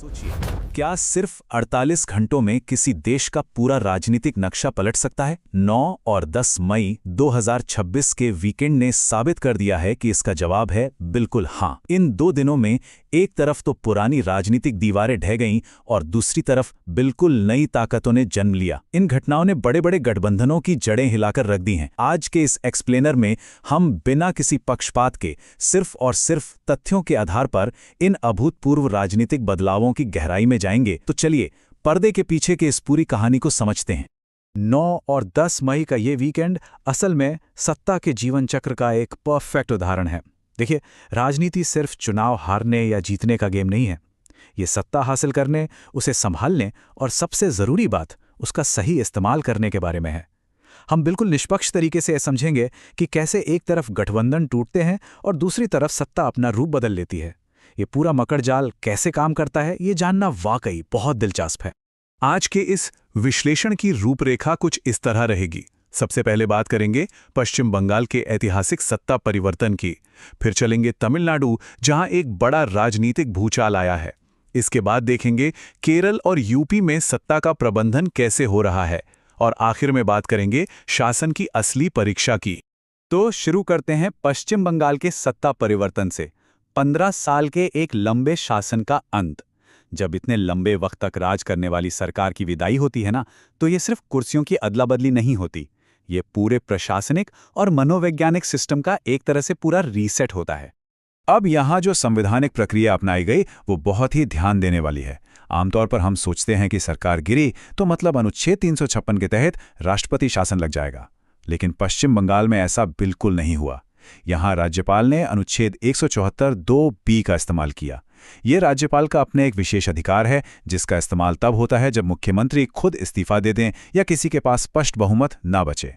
सोचिए, क्या सिर्फ 48 घंटों में किसी देश का पूरा राजनीतिक नक्शा पलट सकता है? 9 और 10 मई 2026 के वीकेंड ने साबित कर दिया है कि इसका जवाब है बिल्कुल हाँ। इन 2 दिनों में एक तरफ तो पुरानी राजनीतिक दीवारें ढह गईं और दूसरी तरफ बिल्कुल नई ताकतों ने जन्म लिया। इन घटनाओं ने बड़े बड़े गठबंधनों की जड़ें हिलाकर रख दी हैं। आज के इस एक्सप्लेनर में हम बिना किसी पक्षपात के सिर्फ और सिर्फ तथ्यों के आधार पर इन अभूतपूर्व राजनीतिक बदलावों की गहराई में जाएंगे। तो चलिए पर्दे के पीछे के इस पूरी कहानी को समझते हैं। 9 और 10 मई का ये वीकेंड असल में सत्ता के जीवन चक्र का एक परफेक्ट उदाहरण है। देखिए, राजनीति सिर्फ चुनाव हारने या जीतने का गेम नहीं है। ये सत्ता हासिल करने, उसे संभालने और सबसे ज़रूरी बात, उसका सही इस्तेमाल करने के बारे में है। हम बिल्कुल निष्पक्ष तरीके से समझेंगे कि कैसे एक तरफ गठबंधन टूटते हैं और दूसरी तरफ सत्ता अपना रूप बदल लेती है। ये पूरा मकड़जाल कैसे काम करता है, ये जानना वाकई बहुत दिलचस्प है। आज के इस विश्लेषण की रूपरेखा कुछ इस तरह रहेगी। सबसे पहले बात करेंगे पश्चिम बंगाल के ऐतिहासिक सत्ता परिवर्तन की, फिर चलेंगे तमिलनाडु जहां एक बड़ा राजनीतिक भूचाल आया है। इसके बाद देखेंगे केरल और यूपी में सत्ता का प्रबंधन कैसे हो रहा है, और आखिर में बात करेंगे शासन की असली परीक्षा की। तो शुरू करते हैं पश्चिम बंगाल के सत्ता परिवर्तन से। 15 साल के एक लंबे शासन का अंत। जब इतने लंबे वक्त तक राज करने वाली सरकार की विदाई होती है ना, तो ये सिर्फ कुर्सियों की अदला बदली नहीं होती। ये पूरे प्रशासनिक और मनोवैज्ञानिक सिस्टम का एक तरह से पूरा रीसेट होता है। अब यहाँ जो संवैधानिक प्रक्रिया अपनाई गई वो बहुत ही ध्यान देने वाली है। आमतौर पर हम सोचते हैं कि सरकार गिरी तो मतलब अनुच्छेद 356 के तहत राष्ट्रपति शासन लग जाएगा, लेकिन पश्चिम बंगाल में ऐसा बिल्कुल नहीं हुआ। यहाँ राज्यपाल ने अनुच्छेद 174(2)(b) का इस्तेमाल किया। ये राज्यपाल का अपने एक विशेष अधिकार है, जिसका इस्तेमाल तब होता है जब मुख्यमंत्री खुद इस्तीफा दे दें या किसी के पास स्पष्ट बहुमत ना बचे।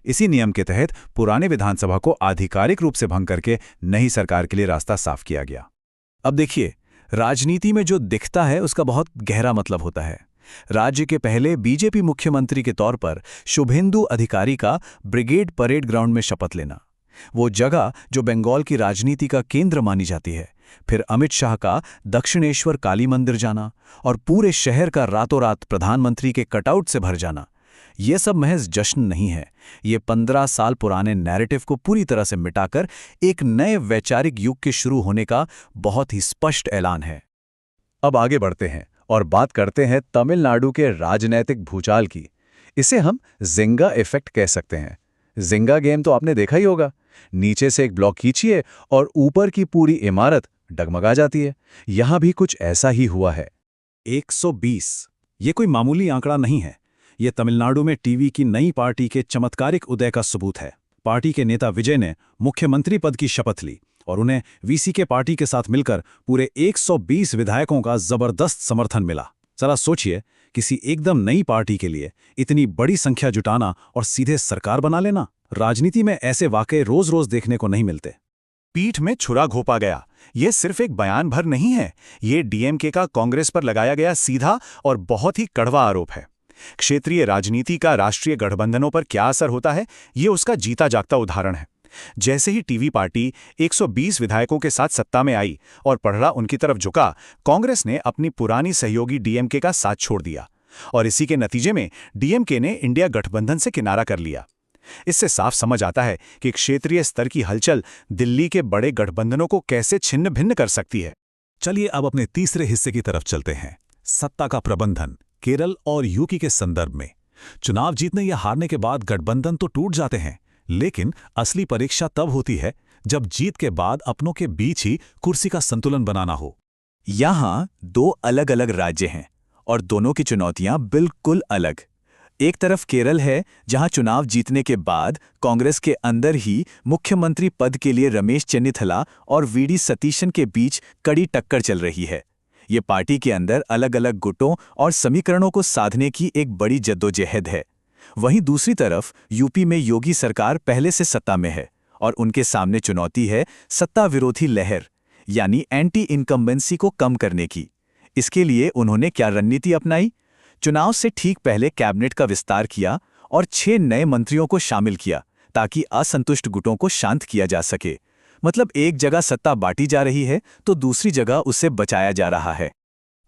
इसी नियम के तहत पुराने विधानसभा को आधिकारिक रूप से भंग करके नई सरकार के लिए रास्ता साफ किया गया। अब देखिए, राजनीति में जो दिखता है उसका बहुत गहरा मतलब होता है। राज्य के पहले बीजेपी मुख्यमंत्री के तौर पर शुभेंदु अधिकारी का ब्रिगेड परेड ग्राउंड में शपथ लेना, वो जगह जो बंगाल की राजनीति का केंद्र मानी जाती है। फिर अमित शाह का दक्षिणेश्वर काली मंदिर जाना और पूरे शहर का रातों रात प्रधानमंत्री के कटआउट से भर जाना, ये सब महज जश्न नहीं है। ये 15 साल पुराने नैरेटिव को पूरी तरह से मिटाकर एक नए वैचारिक युग के शुरू होने का बहुत ही स्पष्ट ऐलान है। अब आगे बढ़ते हैं और बात करते हैं तमिलनाडु के राजनैतिक भूचाल की। इसे हम जिंगा इफेक्ट कह सकते हैं। जिंगा गेम तो आपने देखा ही होगा। नीचे से एक ब्लॉक खींचिए और ऊपर की पूरी इमारत डगमगा जाती है। यहां भी कुछ ऐसा ही हुआ है। 120 ये कोई मामूली आंकड़ा नहीं है। ये तमिलनाडु में टीवी की नई पार्टी के चमत्कारिक उदय का सबूत है। पार्टी के नेता विजय ने मुख्यमंत्री पद की शपथ ली और उन्हें वीसीके पार्टी के साथ मिलकर पूरे 120 विधायकों का जबरदस्त समर्थन मिला। जरा सोचिए, किसी एकदम नई पार्टी के लिए इतनी बड़ी संख्या जुटाना और सीधे सरकार बना लेना। राजनीति में ऐसे वाकये रोज रोज देखने को नहीं मिलते। पीठ में छुरा घोंपा गया, ये सिर्फ एक बयान भर नहीं है। ये डीएमके का कांग्रेस पर लगाया गया सीधा और बहुत ही कड़वा आरोप है। क्षेत्रीय राजनीति का राष्ट्रीय गठबंधनों पर क्या असर होता है, ये उसका जीता जागता उदाहरण है। जैसे ही टीवी पार्टी 120 विधायकों के साथ सत्ता में आई और पलड़ा उनकी तरफ झुका, कांग्रेस ने अपनी पुरानी सहयोगी डीएमके का साथ छोड़ दिया और इसी के नतीजे में डीएमके ने इंडिया गठबंधन से किनारा कर लिया। इससे साफ समझ आता है कि क्षेत्रीय स्तर की हलचल दिल्ली के बड़े गठबंधनों को कैसे छिन्न भिन्न कर सकती है। चलिए अब अपने तीसरे हिस्से की तरफ चलते हैं, सत्ता का प्रबंधन केरल और यूपी के संदर्भ में। चुनाव जीतने या हारने के बाद गठबंधन तो टूट जाते हैं, लेकिन असली परीक्षा तब होती है जब जीत के बाद अपनों के बीच ही कुर्सी का संतुलन बनाना हो। यहां 2 अलग अलग राज्य हैं और दोनों की चुनौतियां बिल्कुल अलग। एक तरफ केरल है, जहां चुनाव जीतने के बाद कांग्रेस के अंदर ही मुख्यमंत्री पद के लिए रमेश चेन्निथला और वीडी सतीशन के बीच कड़ी टक्कर चल रही है। ये पार्टी के अंदर अलग अलग गुटों और समीकरणों को साधने की एक बड़ी जद्दोजहद है। वहीं दूसरी तरफ यूपी में योगी सरकार पहले से सत्ता में है और उनके सामने चुनौती है सत्ता विरोधी लहर, यानी एंटी इनकम्बेंसी को कम करने की। इसके लिए उन्होंने क्या रणनीति अपनाई? चुनाव से ठीक पहले कैबिनेट का विस्तार किया और 6 नए मंत्रियों को शामिल किया ताकि असंतुष्ट गुटों को शांत किया जा सके। मतलब एक जगह सत्ता बांटी जा रही है तो दूसरी जगह उसे बचाया जा रहा है।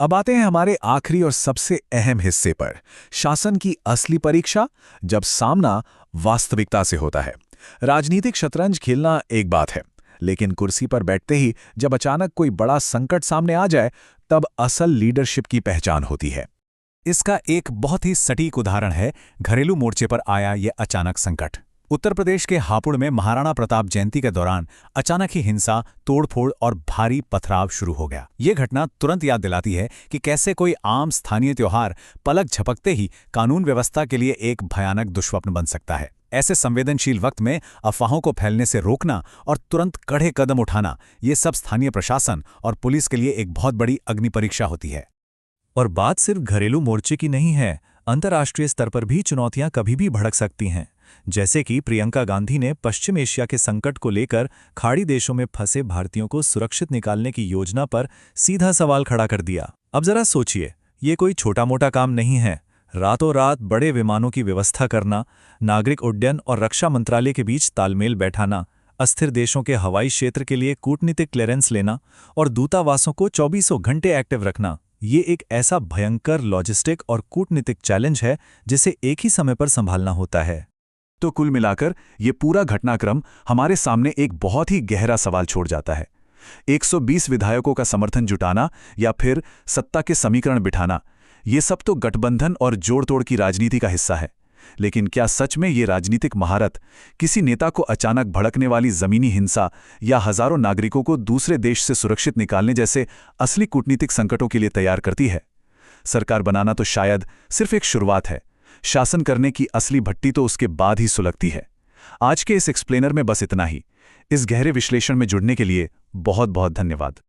अब आते हैं हमारे आखिरी और सबसे अहम हिस्से पर, शासन की असली परीक्षा, जब सामना वास्तविकता से होता है। राजनीतिक शतरंज खेलना एक बात है, लेकिन कुर्सी पर बैठते ही जब अचानक कोई बड़ा संकट सामने आ जाए, तब असल लीडरशिप की पहचान होती है। इसका एक बहुत ही सटीक उदाहरण है घरेलू मोर्चे पर आया ये अचानक संकट। उत्तर प्रदेश के हापुड़ में महाराणा प्रताप जयंती के दौरान अचानक ही हिंसा, तोड़फोड़ और भारी पथराव शुरू हो गया। ये घटना तुरंत याद दिलाती है कि कैसे कोई आम स्थानीय त्योहार पलक झपकते ही कानून व्यवस्था के लिए एक भयानक दुष्स्वप्न बन सकता है। ऐसे संवेदनशील वक्त में अफवाहों को फैलने से रोकना और तुरंत कड़े कदम उठाना, ये सब स्थानीय प्रशासन और पुलिस के लिए एक बहुत बड़ी अग्नि परीक्षा होती है। और बात सिर्फ घरेलू मोर्चे की नहीं है, अंतर्राष्ट्रीय स्तर पर भी चुनौतियां कभी भी भड़क सकती हैं। जैसे कि प्रियंका गांधी ने पश्चिम एशिया के संकट को लेकर खाड़ी देशों में फंसे भारतीयों को सुरक्षित निकालने की योजना पर सीधा सवाल खड़ा कर दिया। अब जरा सोचिए, ये कोई छोटा मोटा काम नहीं है। रातों रात बड़े विमानों की व्यवस्था करना, नागरिक उड्डयन और रक्षा मंत्रालय के बीच तालमेल बैठाना, अस्थिर देशों के हवाई क्षेत्र के लिए कूटनीतिक क्लियरेंस लेना और दूतावासों को 24 घंटे एक्टिव रखना, ये एक ऐसा भयंकर लॉजिस्टिक और कूटनीतिक चैलेंज है जिसे एक ही समय पर संभालना होता है। तो कुल मिलाकर ये पूरा घटनाक्रम हमारे सामने एक बहुत ही गहरा सवाल छोड़ जाता है। 120 विधायकों का समर्थन जुटाना या फिर सत्ता के समीकरण बिठाना, ये सब तो गठबंधन और जोड़-तोड़ की राजनीति का हिस्सा है। लेकिन क्या सच में ये राजनीतिक महारत किसी नेता को अचानक भड़कने वाली जमीनी हिंसा या हजारों नागरिकों को दूसरे देश से सुरक्षित निकालने जैसे असली कूटनीतिक संकटों के लिए तैयार करती है? सरकार बनाना तो शायद सिर्फ एक शुरुआत है, शासन करने की असली भट्टी तो उसके बाद ही सुलगती है। आज के इस एक्सप्लेनर में बस इतना ही। इस गहरे विश्लेषण में जुड़ने के लिए बहुत बहुत धन्यवाद।